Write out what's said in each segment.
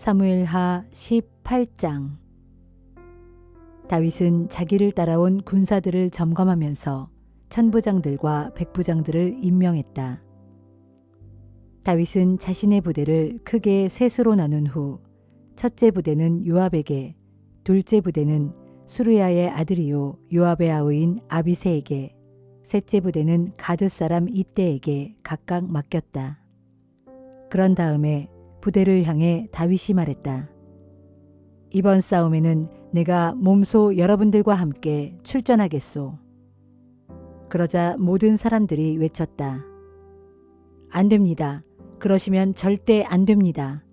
사무엘하 18장. 다윗은 자기를 따라온 군사들을 점검하면서 천부장들과 백부장들을 임명했다. 다윗은 자신의 부대를 크게 셋으로 나눈 후 첫째 부대는 요압에게, 둘째 부대는 수르야의 아들이요 요압의 아우인 아비새에게, 셋째 부대는 가드 사람 이때에게 각각 맡겼다. 그런 다음에 부대를 향해 다윗이 말했다. 이번 싸움에는 내가 몸소 여러분들과 함께 출전하겠소. 그러자 모든 사람들이 외쳤다. 안 됩니다. 그러시면 절대 안 됩니다.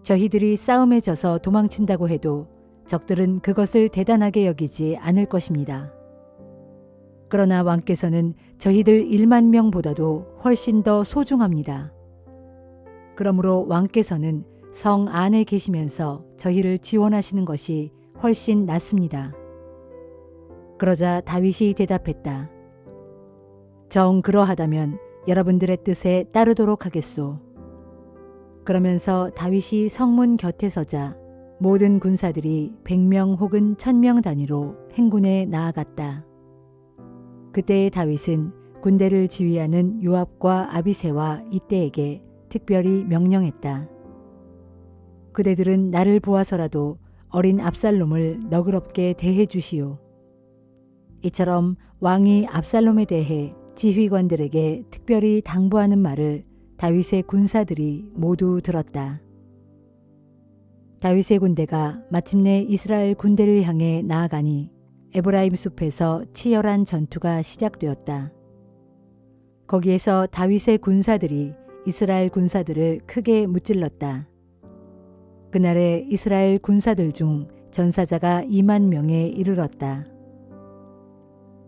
저희들이 싸움에 져서 도망친다고 해도 적들은 그것을 대단하게 여기지 않을 것입니다. 그러나 왕께서는 저희들 1만 명보다도 훨씬 더 소중합니다. 그러므로 왕께서는 성 안에 계시면서 저희를 지원하시는 것이 훨씬 낫습니다. 그러자 다윗이 대답했다. 정 그러하다면 여러분들의 뜻에 따르도록 하겠소. 그러면서 다윗이 성문 곁에 서자 모든 군사들이 100명 혹은 1000명 단위로 행군에 나아갔다. 그때의 다윗은 군대를 지휘하는 요압과 아비새와 이때에게 특별히 명령했다. 그대들은 나를 보아서라도 어린 압살롬을 너그럽게 대해 주시오. 이처럼 왕이 압살롬에 대해 지휘관들에게 특별히 당부하는 말을 다윗의 군사들이 모두 들었다. 다윗의 군대가 마침내 이스라엘 군대를 향해 나아가니 에브라임 숲에서 치열한 전투가 시작되었다. 거기에서 다윗의 군사들이 이스라엘 군사들을 크게 무찔렀다. 그날에 이스라엘 군사들 중 전사자가 2만 명에 이르렀다.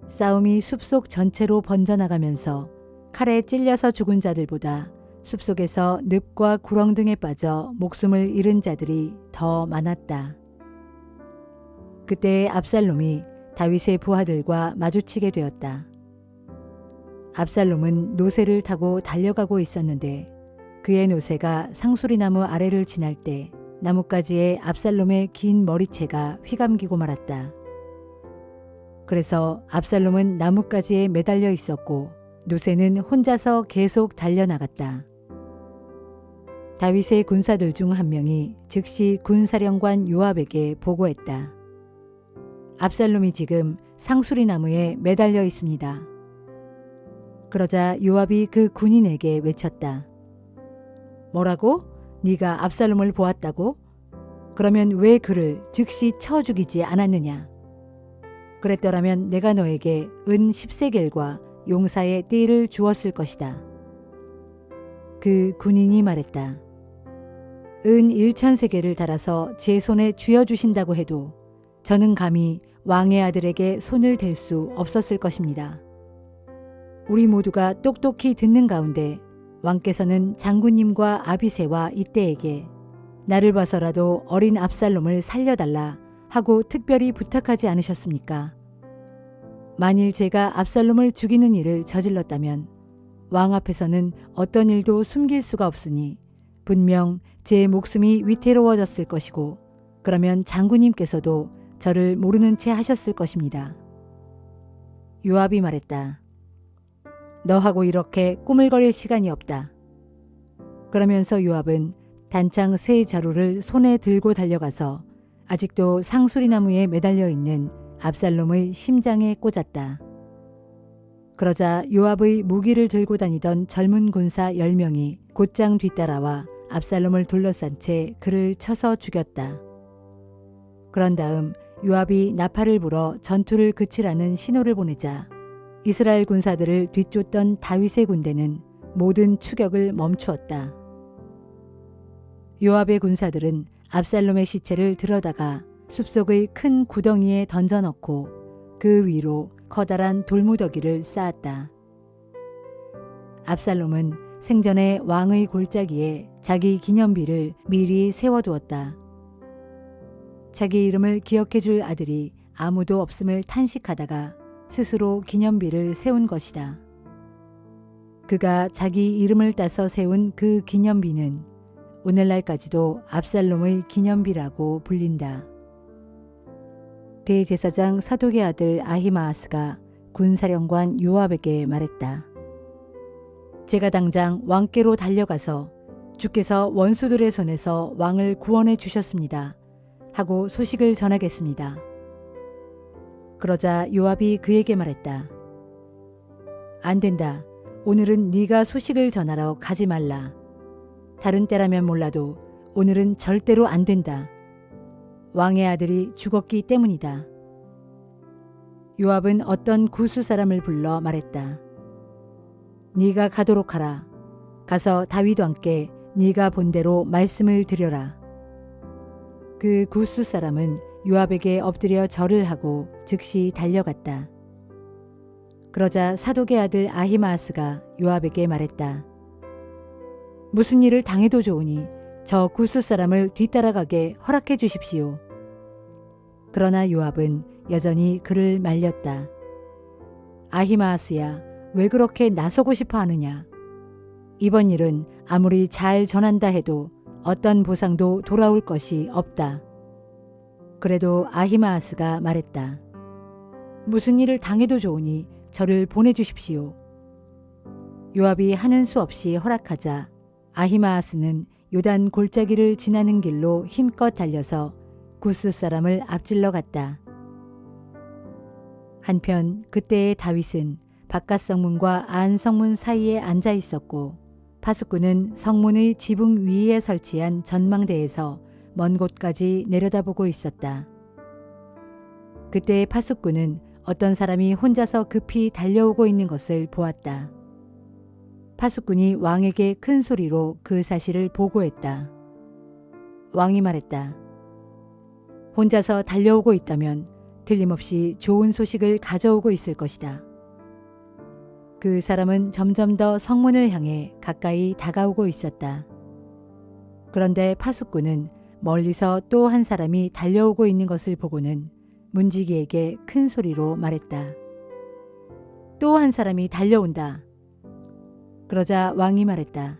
싸움이 숲속 전체로 번져나가면서 칼에 찔려서 죽은 자들보다 숲속에서 늪과 구렁 등에 빠져 목숨을 잃은 자들이 더 많았다. 그때 압살롬이 다윗의 부하들과 마주치게 되었다. 압살롬은 노새를 타고 달려가고 있었는데 그의 노새가 상수리나무 아래를 지날 때 나뭇가지에 압살롬의 긴 머리채가 휘감기고 말았다. 그래서 압살롬은 나뭇가지에 매달려 있었고 노새는 혼자서 계속 달려나갔다. 다윗의 군사들 중 한 명이 즉시 군사령관 요압에게 보고했다. 압살롬이 지금 상수리나무에 매달려 있습니다. 그러자 요압이 그 군인에게 외쳤다. 뭐라고? 네가 압살롬을 보았다고? 그러면 왜 그를 즉시 쳐 죽이지 않았느냐? 그랬더라면 내가 너에게 은 10세겔과 용사의 띠를 주었을 것이다. 그 군인이 말했다. 은 1000세겔을 달아서 제 손에 쥐어주신다고 해도 저는 감히 왕의 아들에게 손을 댈 수 없었을 것입니다. 우리 모두가 똑똑히 듣는 가운데 왕께서는 장군님과 아비새와 이때에게 나를 봐서라도 어린 압살롬을 살려달라 하고 특별히 부탁하지 않으셨습니까? 만일 제가 압살롬을 죽이는 일을 저질렀다면 왕 앞에서는 어떤 일도 숨길 수가 없으니 분명 제 목숨이 위태로워졌을 것이고 그러면 장군님께서도 저를 모르는 채 하셨을 것입니다. 요압이 말했다. 너하고 이렇게 꾸물거릴 시간이 없다. 그러면서 요압은 단창 세 자루를 손에 들고 달려가서 아직도 상수리나무에 매달려 있는 압살롬의 심장에 꽂았다. 그러자 요압의 무기를 들고 다니던 젊은 군사 10명이 곧장 뒤따라와 압살롬을 둘러싼 채 그를 쳐서 죽였다. 그런 다음 요압이 나팔을 불어 전투를 그치라는 신호를 보내자 이스라엘 군사들을 뒤쫓던 다윗의 군대는 모든 추격을 멈추었다. 요압의 군사들은 압살롬의 시체를 들여다가 숲속의 큰 구덩이에 던져넣고 그 위로 커다란 돌무더기를 쌓았다. 압살롬은 생전에 왕의 골짜기에 자기 기념비를 미리 세워두었다. 자기 이름을 기억해 줄 아들이 아무도 없음을 탄식하다가 스스로 기념비를 세운 것이다. 그가 자기 이름을 따서 세운 그 기념비는 오늘날까지도 압살롬의 기념비라고 불린다. 대제사장 사독의 아들 아히마아스가 군사령관 요압에게 말했다. 제가 당장 왕께로 달려가서 주께서 원수들의 손에서 왕을 구원해 주셨습니다 하고 소식을 전하겠습니다. 그러자 요압이 그에게 말했다. 안 된다. 오늘은 네가 소식을 전하러 가지 말라. 다른 때라면 몰라도 오늘은 절대로 안 된다. 왕의 아들이 죽었기 때문이다. 요압은 어떤 구스 사람을 불러 말했다. 네가 가도록 하라. 가서 다윗 왕께 네가 본 대로 말씀을 드려라. 그 구스 사람은 요압에게 엎드려 절을 하고 즉시 달려갔다. 그러자 사독의 아들 아히마아스가 요압에게 말했다. 무슨 일을 당해도 좋으니 저 구스 사람을 뒤따라가게 허락해 주십시오. 그러나 요압은 여전히 그를 말렸다. 아히마아스야, 왜 그렇게 나서고 싶어 하느냐? 이번 일은 아무리 잘 전한다 해도 어떤 보상도 돌아올 것이 없다. 그래도 아히마아스가 말했다. 무슨 일을 당해도 좋으니 저를 보내주십시오. 요압이 하는 수 없이 허락하자 아히마아스는 요단 골짜기를 지나는 길로 힘껏 달려서 구스 사람을 앞질러 갔다. 한편 그때의 다윗은 바깥 성문과 안 성문 사이에 앉아 있었고 파수꾼은 성문의 지붕 위에 설치한 전망대에서 먼 곳까지 내려다보고 있었다. 그때 파수꾼은 어떤 사람이 혼자서 급히 달려오고 있는 것을 보았다. 파수꾼이 왕에게 큰 소리로 그 사실을 보고했다. 왕이 말했다. 혼자서 달려오고 있다면 틀림없이 좋은 소식을 가져오고 있을 것이다. 그 사람은 점점 더 성문을 향해 가까이 다가오고 있었다. 그런데 파수꾼은 멀리서 또 한 사람이 달려오고 있는 것을 보고는 문지기에게 큰 소리로 말했다. 또 한 사람이 달려온다. 그러자 왕이 말했다.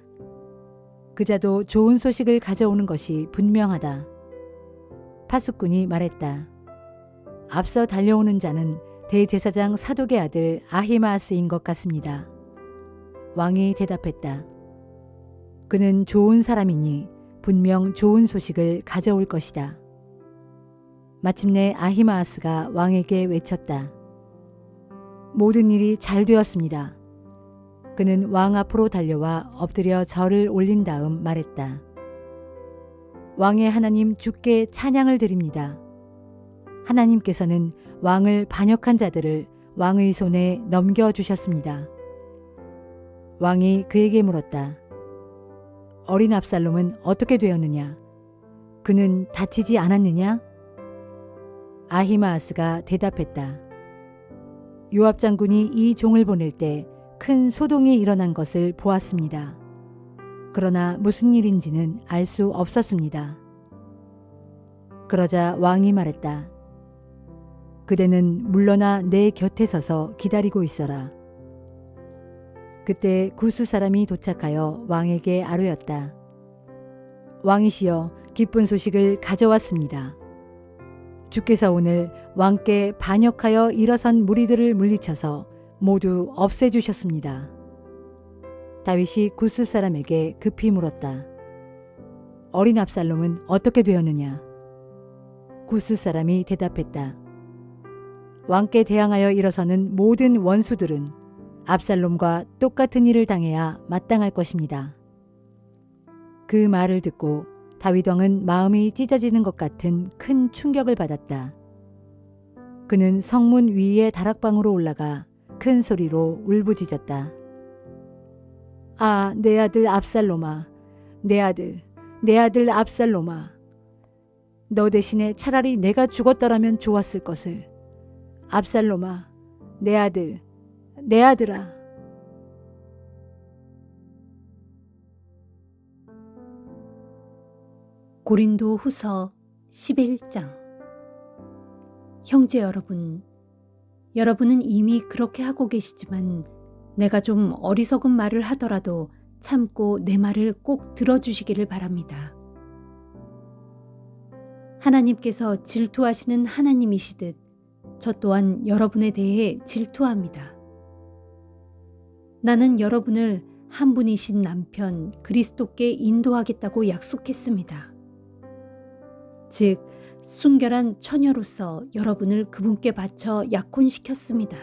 그자도 좋은 소식을 가져오는 것이 분명하다. 파수꾼이 말했다. 앞서 달려오는 자는 대제사장 사독의 아들 아히마아스인 것 같습니다. 왕이 대답했다. 그는 좋은 사람이니 분명 좋은 소식을 가져올 것이다. 마침내 아히마아스가 왕에게 외쳤다. 모든 일이 잘 되었습니다. 그는 왕 앞으로 달려와 엎드려 절을 올린 다음 말했다. 왕의 하나님 주께 찬양을 드립니다. 하나님께서는 왕을 반역한 자들을 왕의 손에 넘겨주셨습니다. 왕이 그에게 물었다. 어린 압살롬은 어떻게 되었느냐? 그는 다치지 않았느냐? 아히마아스가 대답했다. 요압 장군이 이 종을 보낼 때 큰 소동이 일어난 것을 보았습니다. 그러나 무슨 일인지는 알 수 없었습니다. 그러자 왕이 말했다. 그대는 물러나 내 곁에 서서 기다리고 있어라. 그때 구스 사람이 도착하여 왕에게 아뢰었다. 왕이시여, 기쁜 소식을 가져왔습니다. 주께서 오늘 왕께 반역하여 일어선 무리들을 물리쳐서 모두 없애주셨습니다. 다윗이 구스 사람에게 급히 물었다. 어린 압살롬은 어떻게 되었느냐? 구스 사람이 대답했다. 왕께 대항하여 일어서는 모든 원수들은 압살롬과 똑같은 일을 당해야 마땅할 것입니다. 그 말을 듣고 다윗 왕은 마음이 찢어지는 것 같은 큰 충격을 받았다. 그는 성문 위의 다락방으로 올라가 큰 소리로 울부짖었다. 아, 내 아들 압살롬아, 내 아들 압살롬아. 너 대신에 차라리 내가 죽었더라면 좋았을 것을. 압살롬아, 내 아들아. 고린도 후서 11장. 형제 여러분, 여러분은 이미 그렇게 하고 계시지만 내가 좀 어리석은 말을 하더라도 참고 내 말을 꼭 들어주시기를 바랍니다. 하나님께서 질투하시는 하나님이시듯 저 또한 여러분에 대해 질투합니다. 나는 여러분을 한 분이신 남편 그리스도께 인도하겠다고 약속했습니다. 즉, 순결한 처녀로서 여러분을 그분께 바쳐 약혼시켰습니다.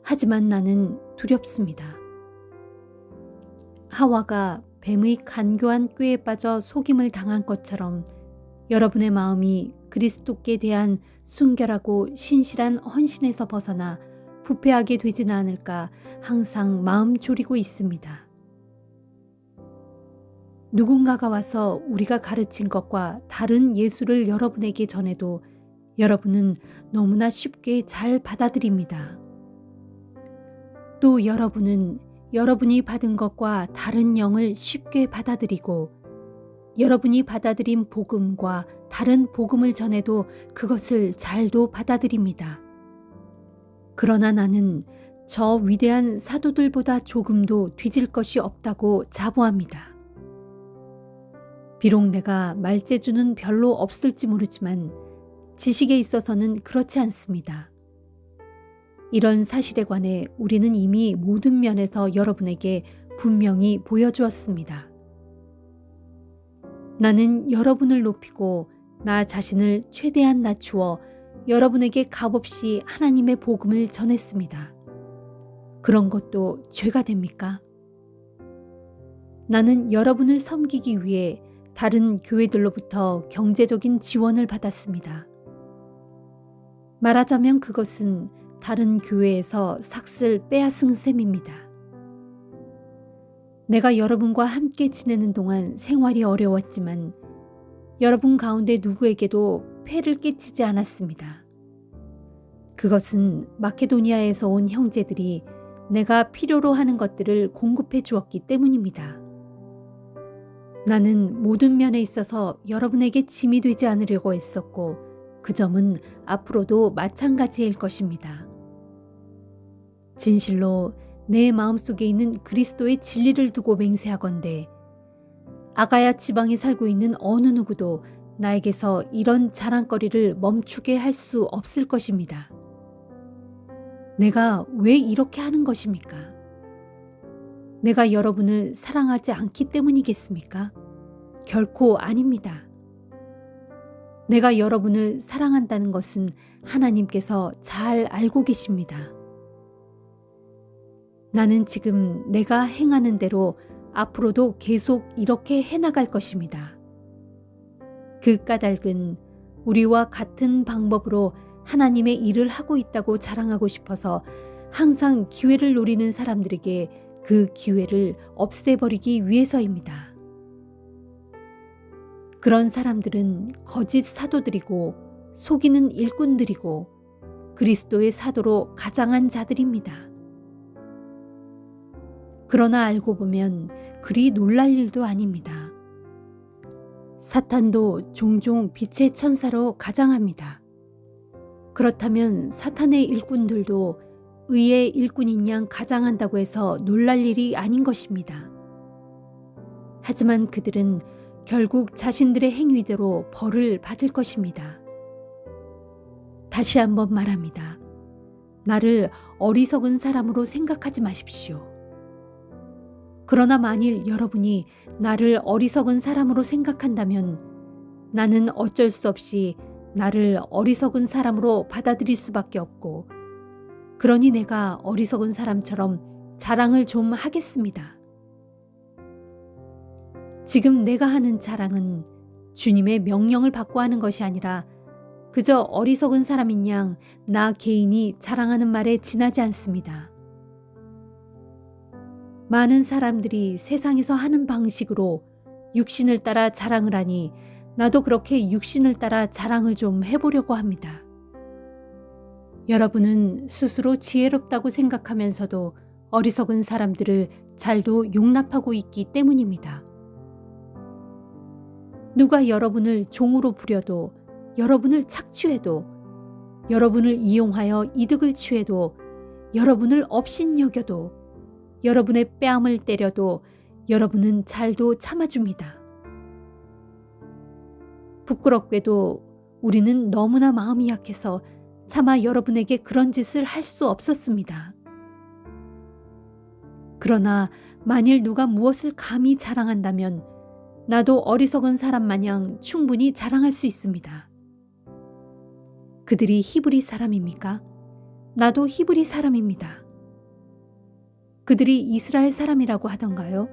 하지만 나는 두렵습니다. 하와가 뱀의 간교한 꾀에 빠져 속임을 당한 것처럼 여러분의 마음이 그리스도께 대한 순결하고 신실한 헌신에서 벗어나 부패하게 되지는 않을까 항상 마음 졸이고 있습니다. 누군가가 와서 우리가 가르친 것과 다른 예수를 여러분에게 전해도 여러분은 너무나 쉽게 잘 받아들입니다. 또 여러분은 여러분이 받은 것과 다른 영을 쉽게 받아들이고 여러분이 받아들인 복음과 다른 복음을 전해도 그것을 잘도 받아들입니다. 그러나 나는 저 위대한 사도들보다 조금도 뒤질 것이 없다고 자부합니다. 비록 내가 말재주는 별로 없을지 모르지만 지식에 있어서는 그렇지 않습니다. 이런 사실에 관해 우리는 이미 모든 면에서 여러분에게 분명히 보여주었습니다. 나는 여러분을 높이고 나 자신을 최대한 낮추어 여러분에게 값없이 하나님의 복음을 전했습니다. 그런 것도 죄가 됩니까? 나는 여러분을 섬기기 위해 다른 교회들로부터 경제적인 지원을 받았습니다. 말하자면 그것은 다른 교회에서 삭슬 빼앗은 셈입니다. 내가 여러분과 함께 지내는 동안 생활이 어려웠지만 여러분 가운데 누구에게도 폐를 끼치지 않았습니다. 그것은 마케도니아에서 온 형제들이 내가 필요로 하는 것들을 공급해 주었기 때문입니다. 나는 모든 면에 있어서 여러분에게 짐이 되지 않으려고 했었고 그 점은 앞으로도 마찬가지일 것입니다. 진실로 내 마음속에 있는 그리스도의 진리를 두고 맹세하건대 아가야 지방에 살고 있는 어느 누구도 나에게서 이런 자랑거리를 멈추게 할 수 없을 것입니다. 내가 왜 이렇게 하는 것입니까? 내가 여러분을 사랑하지 않기 때문이겠습니까? 결코 아닙니다. 내가 여러분을 사랑한다는 것은 하나님께서 잘 알고 계십니다. 나는 지금 내가 행하는 대로 앞으로도 계속 이렇게 해나갈 것입니다. 그 까닭은 우리와 같은 방법으로 하나님의 일을 하고 있다고 자랑하고 싶어서 항상 기회를 노리는 사람들에게 그 기회를 없애버리기 위해서입니다. 그런 사람들은 거짓 사도들이고 속이는 일꾼들이고 그리스도의 사도로 가장한 자들입니다. 그러나 알고 보면 그리 놀랄 일도 아닙니다. 사탄도 종종 빛의 천사로 가장합니다. 그렇다면 사탄의 일꾼들도 의의 일꾼인 양 가장한다고 해서 놀랄 일이 아닌 것입니다. 하지만 그들은 결국 자신들의 행위대로 벌을 받을 것입니다. 다시 한번 말합니다. 나를 어리석은 사람으로 생각하지 마십시오. 그러나 만일 여러분이 나를 어리석은 사람으로 생각한다면 나는 어쩔 수 없이 나를 어리석은 사람으로 받아들일 수밖에 없고 그러니 내가 어리석은 사람처럼 자랑을 좀 하겠습니다. 지금 내가 하는 자랑은 주님의 명령을 받고 하는 것이 아니라 그저 어리석은 사람인 양 나 개인이 자랑하는 말에 지나지 않습니다. 많은 사람들이 세상에서 하는 방식으로 육신을 따라 자랑을 하니 나도 그렇게 육신을 따라 자랑을 좀 해보려고 합니다. 여러분은 스스로 지혜롭다고 생각하면서도 어리석은 사람들을 잘도 용납하고 있기 때문입니다. 누가 여러분을 종으로 부려도 여러분을 착취해도 여러분을 이용하여 이득을 취해도 여러분을 업신여겨도 여러분의 뺨을 때려도 여러분은 잘도 참아줍니다. 부끄럽게도 우리는 너무나 마음이 약해서 차마 여러분에게 그런 짓을 할 수 없었습니다. 그러나 만일 누가 무엇을 감히 자랑한다면 나도 어리석은 사람 마냥 충분히 자랑할 수 있습니다. 그들이 히브리 사람입니까? 나도 히브리 사람입니다. 그들이 이스라엘 사람이라고 하던가요?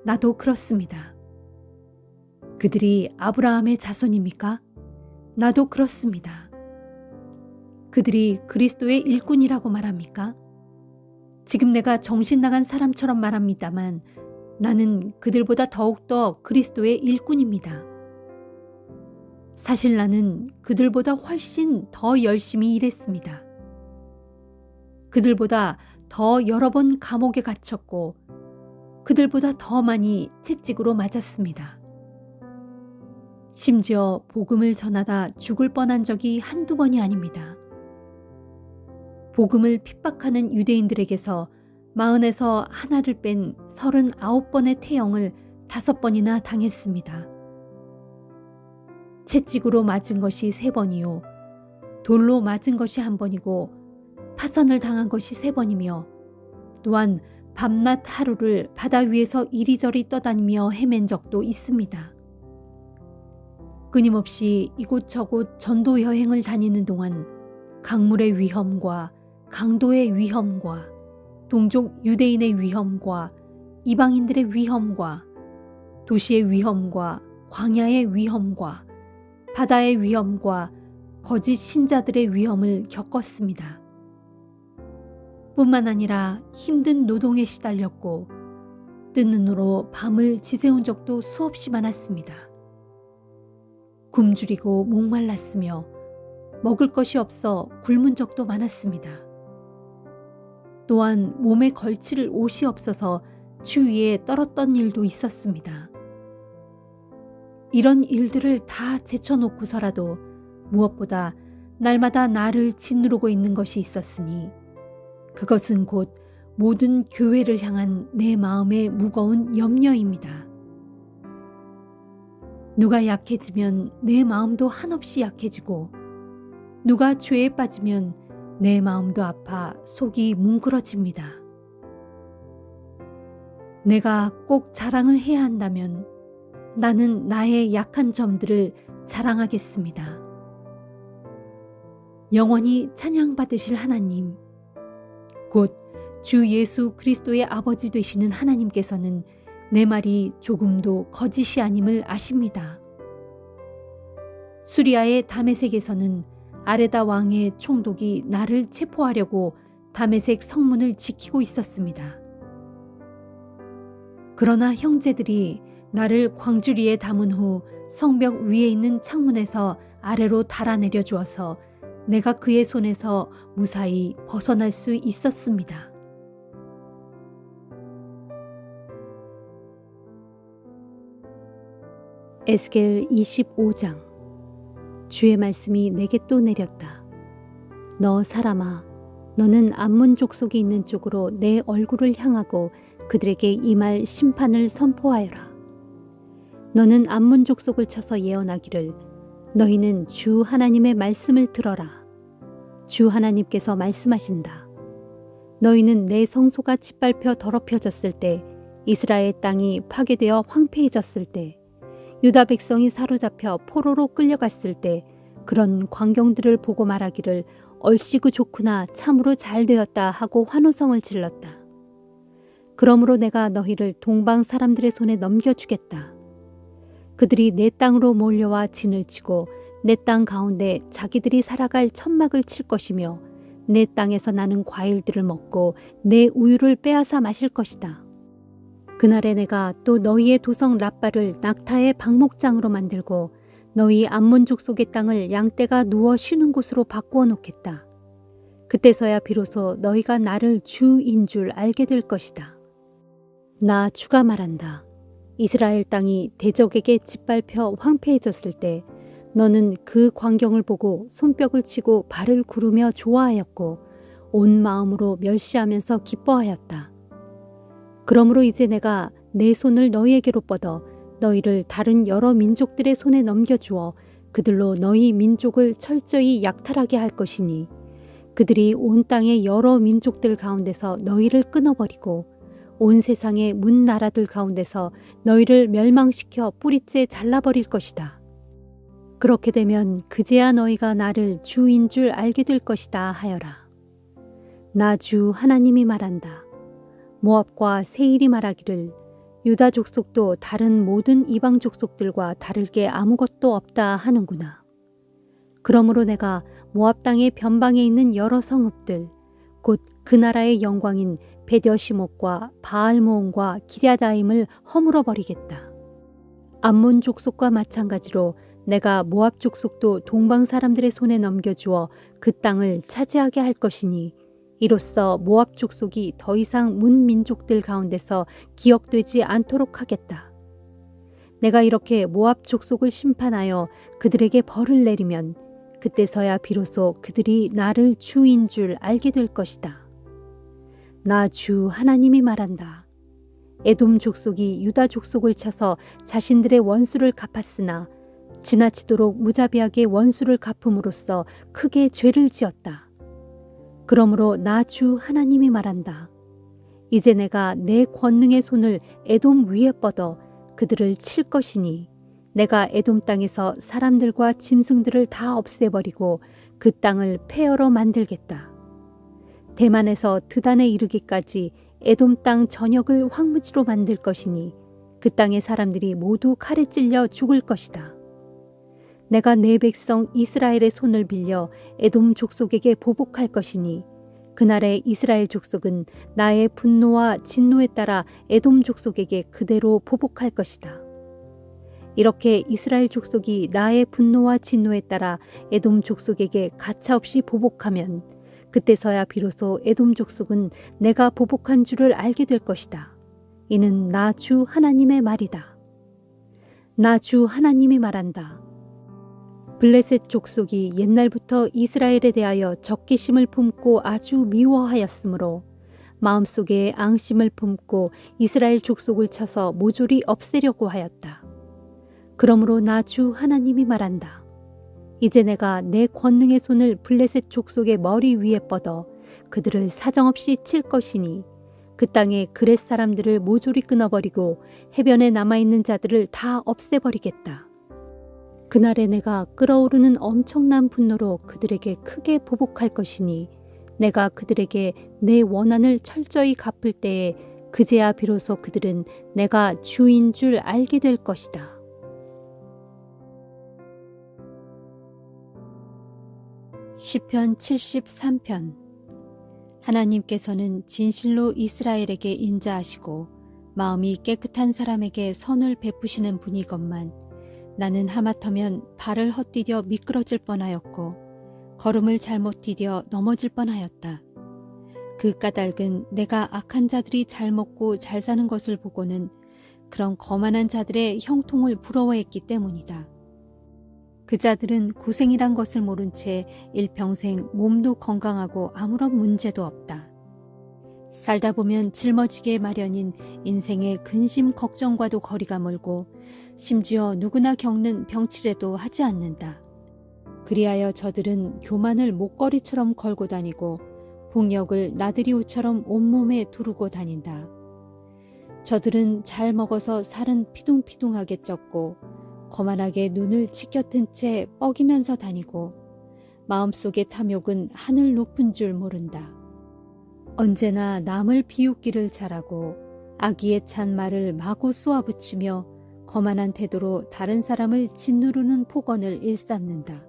나도 그렇습니다. 그들이 아브라함의 자손입니까? 나도 그렇습니다. 그들이 그리스도의 일꾼이라고 말합니까? 지금 내가 정신 나간 사람처럼 말합니다만 나는 그들보다 더욱더 그리스도의 일꾼입니다. 사실 나는 그들보다 훨씬 더 열심히 일했습니다. 그들보다 더 여러 번 감옥에 갇혔고 그들보다 더 많이 채찍으로 맞았습니다. 심지어 복음을 전하다 죽을 뻔한 적이 한두 번이 아닙니다. 복음을 핍박하는 유대인들에게서 40에서 하나를 뺀 39번의 태형을 5번이나 당했습니다. 채찍으로 맞은 것이 3번이요. 돌로 맞은 것이 1번이고 파선을 당한 것이 3번이며 또한 밤낮 하루를 바다 위에서 이리저리 떠다니며 헤맨 적도 있습니다. 끊임없이 이곳저곳 전도 여행을 다니는 동안 강물의 위험과 강도의 위험과 동족 유대인의 위험과 이방인들의 위험과 도시의 위험과 광야의 위험과 바다의 위험과 거짓 신자들의 위험을 겪었습니다. 뿐만 아니라 힘든 노동에 시달렸고 뜬 눈으로 밤을 지새운 적도 수없이 많았습니다. 굶주리고 목말랐으며 먹을 것이 없어 굶은 적도 많았습니다. 또한 몸에 걸칠 옷이 없어서 추위에 떨었던 일도 있었습니다. 이런 일들을 다 제쳐놓고서라도 무엇보다 날마다 나를 짓누르고 있는 것이 있었으니 그것은 곧 모든 교회를 향한 내 마음의 무거운 염려입니다. 누가 약해지면 내 마음도 한없이 약해지고 누가 죄에 빠지면 내 마음도 아파 속이 뭉그러집니다. 내가 꼭 자랑을 해야 한다면 나는 나의 약한 점들을 자랑하겠습니다. 영원히 찬양받으실 하나님, 곧 주 예수 그리스도의 아버지 되시는 하나님께서는 내 말이 조금도 거짓이 아님을 아십니다. 수리아의 다메섹에서는 아레다 왕의 총독이 나를 체포하려고 다메섹 성문을 지키고 있었습니다. 그러나 형제들이 나를 광주리에 담은 후 성벽 위에 있는 창문에서 아래로 달아내려 주어서 내가 그의 손에서 무사히 벗어날 수 있었습니다. 에스겔 25장. 주의 말씀이 내게 또 내렸다. 너 사람아, 너는 암몬 족속이 있는 쪽으로 내 얼굴을 향하고 그들에게 이 말 심판을 선포하여라. 너는 암몬 족속을 쳐서 예언하기를 너희는 주 하나님의 말씀을 들어라. 주 하나님께서 말씀하신다. 너희는 내 성소가 짓밟혀 더럽혀졌을 때, 이스라엘 땅이 파괴되어 황폐해졌을 때, 유다 백성이 사로잡혀 포로로 끌려갔을 때 그런 광경들을 보고 말하기를 얼씨구 좋구나, 참으로 잘 되었다 하고 환호성을 질렀다. 그러므로 내가 너희를 동방 사람들의 손에 넘겨주겠다. 그들이 내 땅으로 몰려와 진을 치고 내 땅 가운데 자기들이 살아갈 천막을 칠 것이며 내 땅에서 나는 과일들을 먹고 내 우유를 빼앗아 마실 것이다. 그날에 내가 또 너희의 도성 랍바를 낙타의 방목장으로 만들고 너희 암몬 족속의 땅을 양떼가 누워 쉬는 곳으로 바꾸어 놓겠다. 그때서야 비로소 너희가 나를 주인 줄 알게 될 것이다. 나 주가 말한다. 이스라엘 땅이 대적에게 짓밟혀 황폐해졌을 때 너는 그 광경을 보고 손뼉을 치고 발을 구르며 좋아하였고 온 마음으로 멸시하면서 기뻐하였다. 그러므로 이제 내가 내 손을 너희에게로 뻗어 너희를 다른 여러 민족들의 손에 넘겨주어 그들로 너희 민족을 철저히 약탈하게 할 것이니 그들이 온 땅의 여러 민족들 가운데서 너희를 끊어버리고 온 세상의 문 나라들 가운데서 너희를 멸망시켜 뿌리째 잘라버릴 것이다. 그렇게 되면 그제야 너희가 나를 주인 줄 알게 될 것이다 하여라. 나 주 하나님이 말한다. 모압과 세일이 말하기를 유다 족속도 다른 모든 이방 족속들과 다를 게 아무것도 없다 하는구나. 그러므로 내가 모압 땅의 변방에 있는 여러 성읍들 곧 그 나라의 영광인 베드여시목과 바알모온과 기랴다임을 허물어 버리겠다. 암몬 족속과 마찬가지로 내가 모압 족속도 동방 사람들의 손에 넘겨주어 그 땅을 차지하게 할 것이니 이로써 모압 족속이 더 이상 문 민족들 가운데서 기억되지 않도록 하겠다. 내가 이렇게 모압 족속을 심판하여 그들에게 벌을 내리면 그때서야 비로소 그들이 나를 주인 줄 알게 될 것이다. 나 주 하나님이 말한다. 에돔 족속이 유다 족속을 쳐서 자신들의 원수를 갚았으나 지나치도록 무자비하게 원수를 갚음으로써 크게 죄를 지었다. 그러므로 나 주 하나님이 말한다. 이제 내가 내 권능의 손을 에돔 위에 뻗어 그들을 칠 것이니 내가 에돔 땅에서 사람들과 짐승들을 다 없애버리고 그 땅을 폐허로 만들겠다. 대만에서 드단에 이르기까지 에돔 땅 전역을 황무지로 만들 것이니 그 땅의 사람들이 모두 칼에 찔려 죽을 것이다. 내가 내 백성 이스라엘의 손을 빌려 에돔 족속에게 보복할 것이니 그날의 이스라엘 족속은 나의 분노와 진노에 따라 에돔 족속에게 그대로 보복할 것이다. 이렇게 이스라엘 족속이 나의 분노와 진노에 따라 에돔 족속에게 가차없이 보복하면 그때서야 비로소 에돔 족속은 내가 보복한 줄을 알게 될 것이다. 이는 나 주 하나님의 말이다. 나 주 하나님이 말한다. 블레셋 족속이 옛날부터 이스라엘에 대하여 적개심을 품고 아주 미워하였으므로 마음속에 앙심을 품고 이스라엘 족속을 쳐서 모조리 없애려고 하였다. 그러므로 나 주 하나님이 말한다. 이제 내가 내 권능의 손을 블레셋 족속의 머리 위에 뻗어 그들을 사정없이 칠 것이니 그 땅의 그렛 사람들을 모조리 끊어버리고 해변에 남아있는 자들을 다 없애버리겠다. 그날에 내가 끓어오르는 엄청난 분노로 그들에게 크게 보복할 것이니 내가 그들에게 내 원한을 철저히 갚을 때에 그제야 비로소 그들은 내가 주인 줄 알게 될 것이다. 시편 73편. 하나님께서는 진실로 이스라엘에게 인자하시고 마음이 깨끗한 사람에게 선을 베푸시는 분이건만 나는 하마터면 발을 헛디뎌 미끄러질 뻔하였고 걸음을 잘못 디뎌 넘어질 뻔하였다. 그 까닭은 내가 악한 자들이 잘 먹고 잘 사는 것을 보고는 그런 거만한 자들의 형통을 부러워했기 때문이다. 그 자들은 고생이란 것을 모른 채 일평생 몸도 건강하고 아무런 문제도 없다. 살다 보면 짊어지게 마련인 인생의 근심 걱정과도 거리가 멀고 심지어 누구나 겪는 병치레도 하지 않는다. 그리하여 저들은 교만을 목걸이처럼 걸고 다니고 폭력을 나들이 옷처럼 온몸에 두르고 다닌다. 저들은 잘 먹어서 살은 피둥피둥하게 쪘고 거만하게 눈을 치켜튼 채 뻐기면서 다니고 마음속의 탐욕은 하늘 높은 줄 모른다. 언제나 남을 비웃기를 잘하고 악의에 찬 말을 마구 쏘아붙이며 거만한 태도로 다른 사람을 짓누르는 폭언을 일삼는다.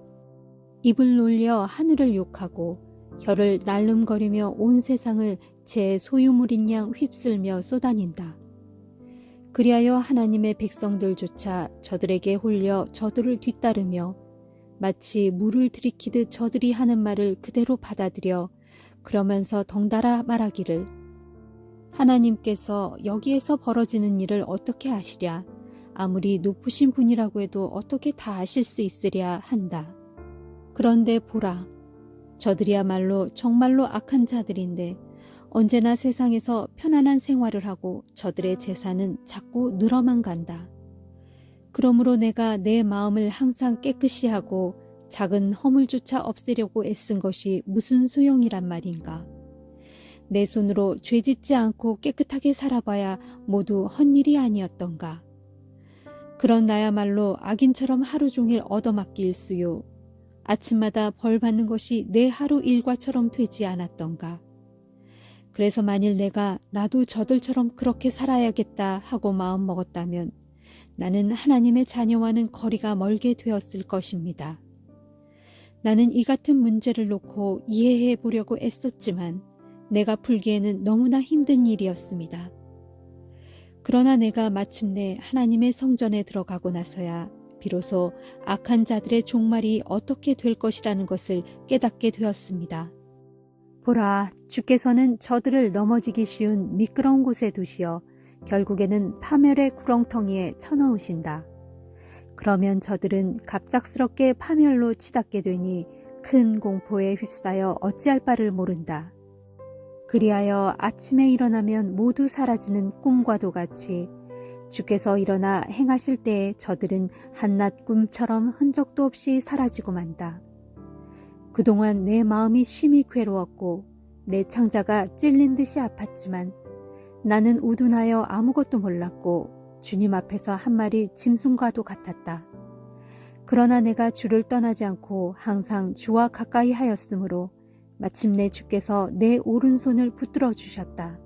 입을 놀려 하늘을 욕하고 혀를 날름거리며 온 세상을 제 소유물인 양 휩쓸며 쏘다닌다. 그리하여 하나님의 백성들조차 저들에게 홀려 저들을 뒤따르며 마치 물을 들이키듯 저들이 하는 말을 그대로 받아들여 그러면서 덩달아 말하기를 하나님께서 여기에서 벌어지는 일을 어떻게 아시랴? 아무리 높으신 분이라고 해도 어떻게 다 아실 수 있으랴 한다. 그런데 보라, 저들이야말로 정말로 악한 자들인데 언제나 세상에서 편안한 생활을 하고 저들의 재산은 자꾸 늘어만 간다. 그러므로 내가 내 마음을 항상 깨끗이 하고 작은 허물조차 없애려고 애쓴 것이 무슨 소용이란 말인가. 내 손으로 죄짓지 않고 깨끗하게 살아봐야 모두 헛일이 아니었던가. 그런 나야말로 악인처럼 하루 종일 얻어맞기 일수요. 아침마다 벌 받는 것이 내 하루 일과처럼 되지 않았던가. 그래서 만일 내가 나도 저들처럼 그렇게 살아야겠다 하고 마음 먹었다면 나는 하나님의 자녀와는 거리가 멀게 되었을 것입니다. 나는 이 같은 문제를 놓고 이해해 보려고 애썼지만 내가 풀기에는 너무나 힘든 일이었습니다. 그러나 내가 마침내 하나님의 성전에 들어가고 나서야 비로소 악한 자들의 종말이 어떻게 될 것이라는 것을 깨닫게 되었습니다. 보라, 주께서는 저들을 넘어지기 쉬운 미끄러운 곳에 두시어 결국에는 파멸의 구렁텅이에 쳐넣으신다. 그러면 저들은 갑작스럽게 파멸로 치닫게 되니 큰 공포에 휩싸여 어찌할 바를 모른다. 그리하여 아침에 일어나면 모두 사라지는 꿈과도 같이 주께서 일어나 행하실 때에 저들은 한낱 꿈처럼 흔적도 없이 사라지고 만다. 그동안 내 마음이 심히 괴로웠고 내 창자가 찔린 듯이 아팠지만 나는 우둔하여 아무것도 몰랐고 주님 앞에서 한 마리 짐승과도 같았다. 그러나 내가 주를 떠나지 않고 항상 주와 가까이 하였으므로 마침내 주께서 내 오른손을 붙들어 주셨다.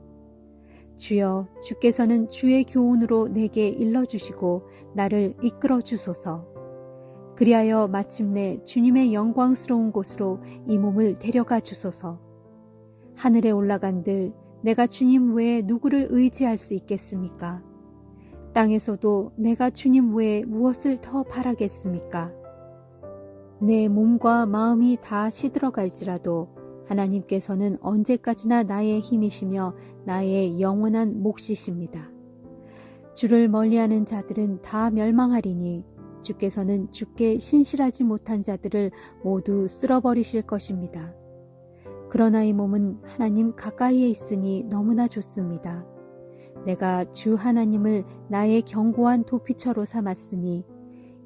주여, 주께서는 주의 교훈으로 내게 일러주시고 나를 이끌어 주소서. 그리하여 마침내 주님의 영광스러운 곳으로 이 몸을 데려가 주소서. 하늘에 올라간들 내가 주님 외에 누구를 의지할 수 있겠습니까? 땅에서도 내가 주님 외에 무엇을 더 바라겠습니까? 내 몸과 마음이 다 시들어갈지라도 하나님께서는 언제까지나 나의 힘이시며 나의 영원한 몫이십니다. 주를 멀리하는 자들은 다 멸망하리니 주께서는 주께 신실하지 못한 자들을 모두 쓸어버리실 것입니다. 그러나 이 몸은 하나님 가까이에 있으니 너무나 좋습니다. 내가 주 하나님을 나의 견고한 도피처로 삼았으니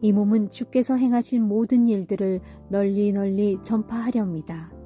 이 몸은 주께서 행하신 모든 일들을 널리 전파하렵니다.